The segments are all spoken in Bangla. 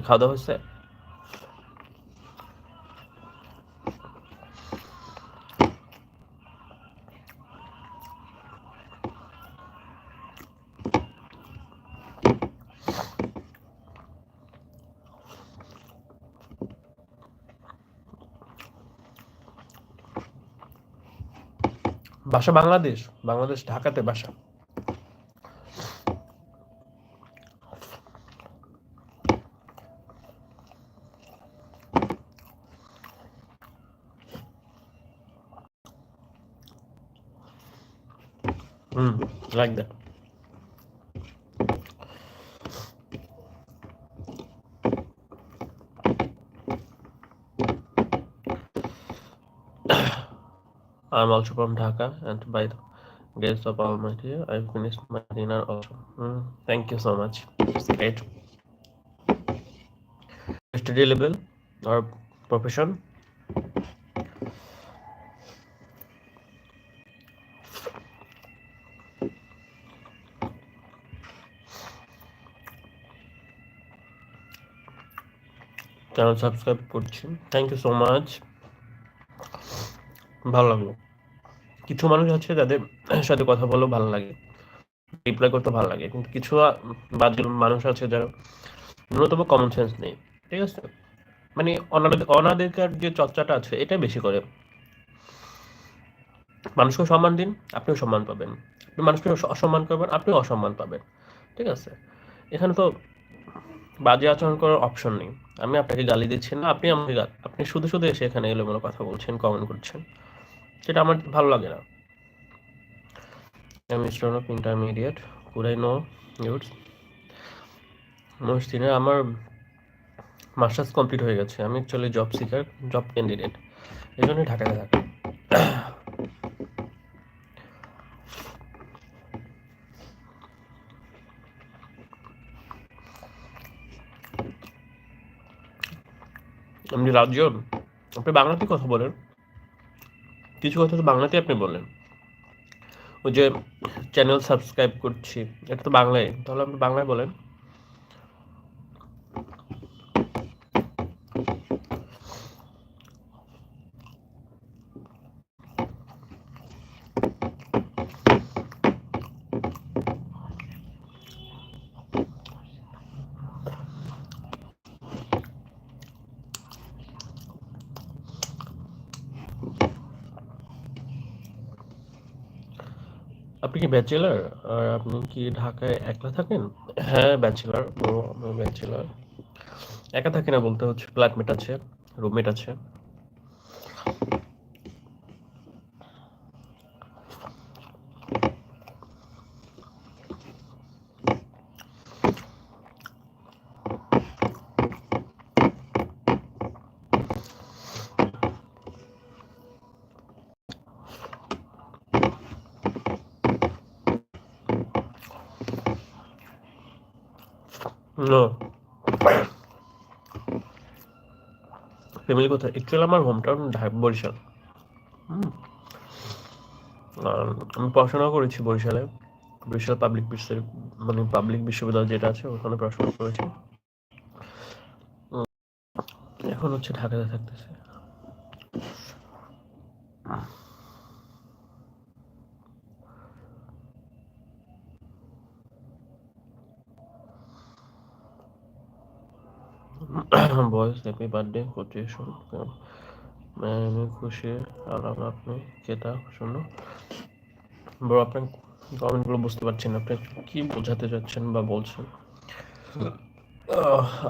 খাওয়া দাওয়া হয়েছে? বাসা বাংলাদেশ? বাংলাদেশ ঢাকাতে বাসা? Like that. I'm also from Dhaka, and by the grace of Almighty, I finished my dinner also. Thank you so much. It's great. Study level or profession? Channel subscribe করছি, থ্যাংক ইউ সো মাচ। ভালো লাগলো। কিছু মানুষ আছে যাদের সাথে কথা বলেও ভালো লাগে, রিপ্লাই করতে ভালো লাগে, কিন্তু কিছু বাজে মানুষ আছে যারা ন্যূনতম কমন সেন্স নেই। ঠিক আছে, মানে অনাধিকার যে চর্চাটা আছে এটাই বেশি করে। মানুষকে সম্মান দিন, আপনিও সম্মান পাবেন। আপনি মানুষকে অসম্মান করবেন, আপনিও অসম্মান পাবেন। ঠিক আছে, এখানে তো বাজে আচরণ করার অপশন নেই। আমি আপনাকে গালি দিচ্ছি না, আপনি আমাকে আপনি শুধু শুধু এসে এখানে এলোমেলো কথা বলছেন, কমেন্ট করছেন, সেটা আমার ভালো লাগে না। আমি স্টুডেন্ট অফ ইন্টারমিডিয়েট, পুরাই নো ইউটস মহিষদিনে আমার মাস্টার্স কমপ্লিট হয়ে গেছে। আমি actually job seeker, job candidate, এই জন্যই ঢাকাতে থাকি। আপনি রাজ্য, আপনি বাংলাতে কথা বলেন, কিছু কথা তো বাংলাতে আপনি বলেন। ওই যে চ্যানেল সাবস্ক্রাইব করছি, এটা তো বাংলায়, তাহলে আপনি বাংলায় বলেন। আপনি কি ব্যাচেলার? আর আপনি কি ঢাকায় একলা থাকেন? হ্যাঁ ব্যাচেলার, ও আমি ব্যাচেলার। একা থাকি না বলতে হচ্ছে, ফ্ল্যাটমেট আছে, রুমমেট আছে। নো, ফ্যামিলি কোথায়? অ্যাকচুয়ালি আমার হোম টাউন বরিশাল। আর আমি পড়াশোনা করেছি বরিশালে, বরিশাল পাবলিক বিশ্ববিদ্যালয় যেটা আছে ওখানে পড়াশোনা করেছি। এখন হচ্ছে ঢাকাতে থাকতেছে। বয়স, হ্যাপি বার্থডে, কোটেশন, আমি খুশি আলাম আপনি কেতা শুনো। বড় আপনার কমেন্টগুলো বুঝতে পারছেন আপনি কি বোঝাতে চাচ্ছেন বা বলছেন।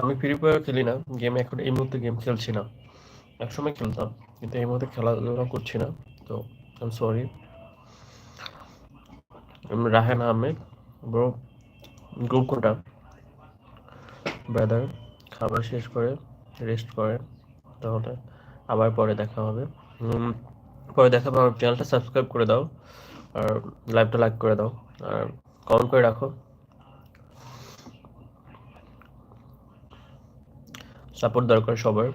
আমি ফ্রি ফায়ার খেলি না, গেম এখন এই মুহূর্তে গেম খেলছি না, একসময় খেলতাম কিন্তু এই মুহূর্তে খেলাধুলা করছি না, তো আই সরি। আমি রাহেন আহমেদ। ব্রো, গ্রুপ কোনটা? ব্রাদার, খাবার শেষ করে রেস্ট করেন, তাহলে আবার পরে দেখা হবে। পরে দেখা হবে। আমার চ্যানেলটা সাবস্ক্রাইব করে দাও, আর লাইভটা লাইক করে দাও, আর কমেন্ট করে রাখো। সাপোর্ট দরকার সবার।